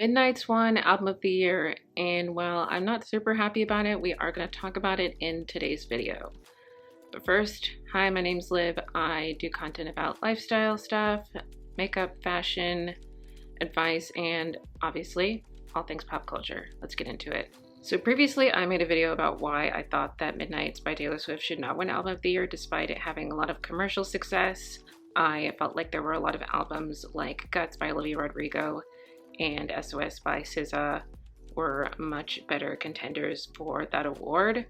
Midnight's won Album of the Year, and while I'm not super happy about it, we are going to talk about it in today's video. But first, hi, my name's Liv. I do content about lifestyle stuff, makeup, fashion, advice, and obviously, all things pop culture. Let's get into it. So previously, I made a video about why I thought that Midnight's by Taylor Swift should not win Album of the Year despite it having a lot of commercial success. I felt like there were a lot of albums like Guts by Olivia Rodrigo and SOS by SZA were much better contenders for that award.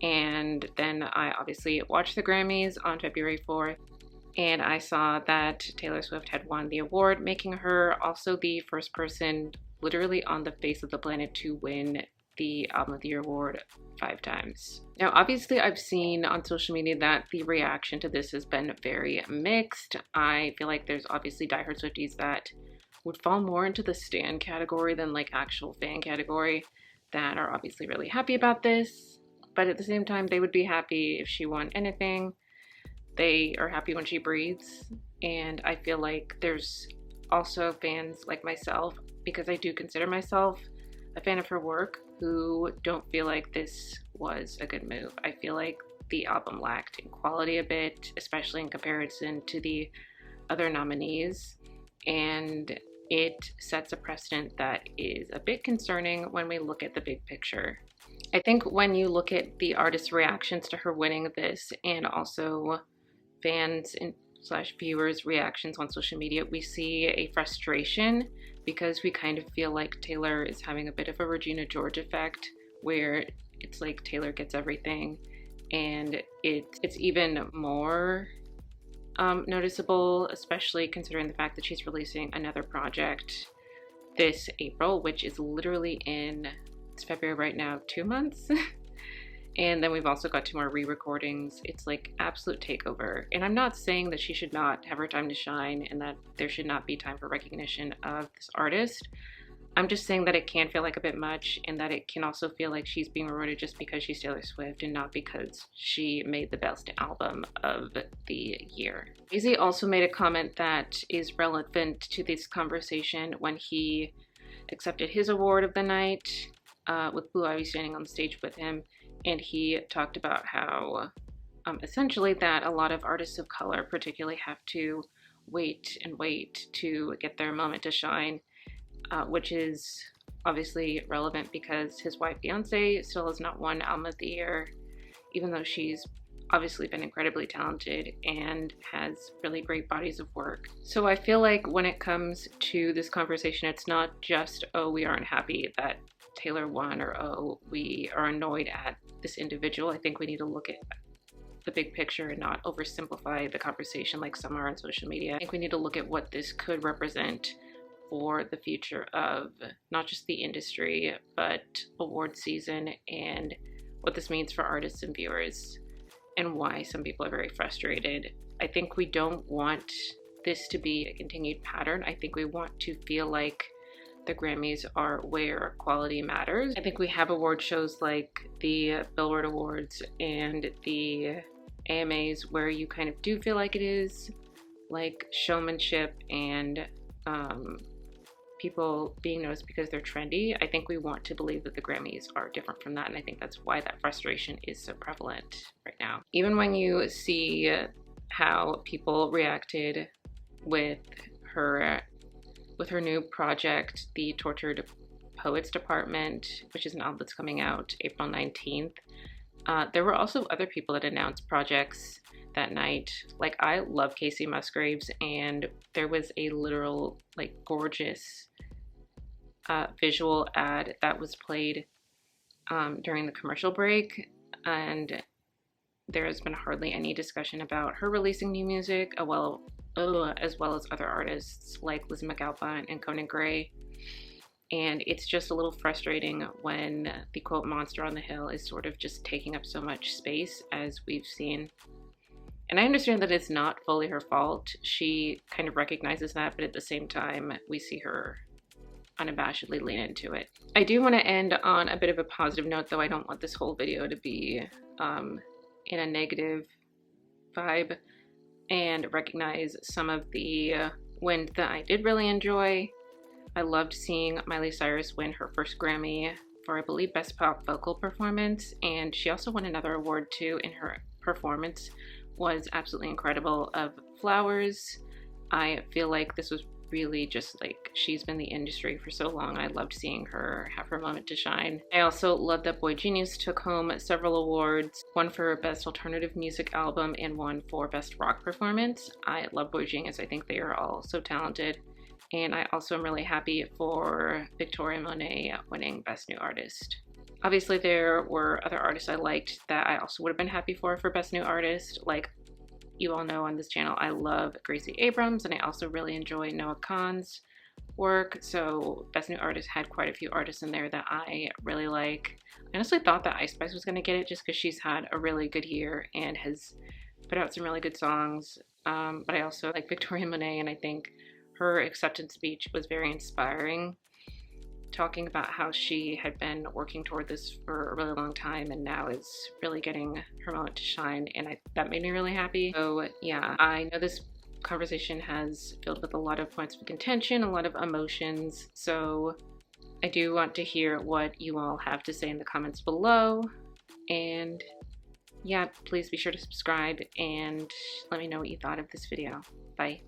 And then I obviously watched the Grammys on February 4th, and I saw that Taylor Swift had won the award, making her also the first person literally on the face of the planet to win the Album of the Year award 5 times. Now, obviously, I've seen on social media that the reaction to this has been very mixed. I feel like there's obviously diehard Swifties that would fall more into the stan category than like actual fan category that are obviously really happy about this, but at the same time they would be happy if she won anything. They are happy when she breathes, and I feel like there's also fans like myself, because I do consider myself a fan of her work, who don't feel like this was a good move. I feel like the album lacked in quality a bit, especially in comparison to the other nominees, and it sets a precedent that is a bit concerning when we look at the big picture. I think when you look at the artists' reactions to her winning this, and also fans and viewers' reactions on social media, we see a frustration because we kind of feel like Taylor is having a bit of a Regina George effect, where it's like Taylor gets everything, and it's even more noticeable, especially considering the fact that she's releasing another project this April, which is literally it's February right now, 2 months. And then we've also got 2 more re-recordings. It's like absolute takeover. And I'm not saying that she should not have her time to shine and that there should not be time for recognition of this artist. I'm just saying that it can feel like a bit much, and that it can also feel like she's being rewarded just because she's Taylor Swift and not because she made the best album of the year. Jay-Z also made a comment that is relevant to this conversation when he accepted his award of the night, with Blue Ivy standing on the stage with him, and he talked about how essentially that a lot of artists of color particularly have to wait and wait to get their moment to shine. Which is obviously relevant because his wife Beyonce still has not won Album of the Year, even though she's obviously been incredibly talented and has really great bodies of work. So I feel like when it comes to this conversation, it's not just, oh, we aren't happy that Taylor won, or oh, we are annoyed at this individual. I think we need to look at the big picture and not oversimplify the conversation like some are on social media. I think we need to look at what this could represent for the future of not just the industry, but award season, and what this means for artists and viewers, and why some people are very frustrated. I think we don't want this to be a continued pattern. I think we want to feel like the Grammys are where quality matters. I think we have award shows like the Billboard Awards and the AMAs where you kind of do feel like it is like showmanship and people being noticed because they're trendy. I think we want to believe that the Grammys are different from that, and I think that's why that frustration is so prevalent right now. Even when you see how people reacted with her new project, The Tortured Poets Department, which is an album that's coming out April 19th, there were also other people that announced projects that night. Like, I love Casey Musgraves, and there was a literal like gorgeous visual ad that was played during the commercial break, and there has been hardly any discussion about her releasing new music, as well as other artists like Liz McAlpine and Conan Gray. And it's just a little frustrating when the quote monster on the hill is sort of just taking up so much space as we've seen. And I understand that it's not fully her fault. She kind of recognizes that, but at the same time, we see her unabashedly lean into it. I do want to end on a bit of a positive note, though I don't want this whole video to be in a negative vibe, and recognize some of the wins that I did really enjoy. I loved seeing Miley Cyrus win her first Grammy for, I believe, Best Pop Vocal Performance, and she also won another award too, and her performance was absolutely incredible of Flowers. I feel like this was really just like, she's been in the industry for so long. I loved seeing her have her moment to shine. I also loved that Boy Genius took home several awards, one for Best Alternative Music Album and one for Best Rock Performance. I love Boy Genius. I think they are all so talented. And I also am really happy for Victoria Monet winning Best New Artist. Obviously there were other artists I liked that I also would have been happy for Best New Artist. Like you all know on this channel, I love Gracie Abrams, and I also really enjoy Noah Kahan's work. So Best New Artist had quite a few artists in there that I really like. I honestly thought that Ice Spice was going to get it just because she's had a really good year and has put out some really good songs. But I also like Victoria Monet, and I think her acceptance speech was very inspiring, talking about how she had been working toward this for a really long time and now is really getting her moment to shine, and that made me really happy. So yeah, I know this conversation has filled with a lot of points of contention, a lot of emotions, so I do want to hear what you all have to say in the comments below. And yeah, please be sure to subscribe and let me know what you thought of this video. Bye.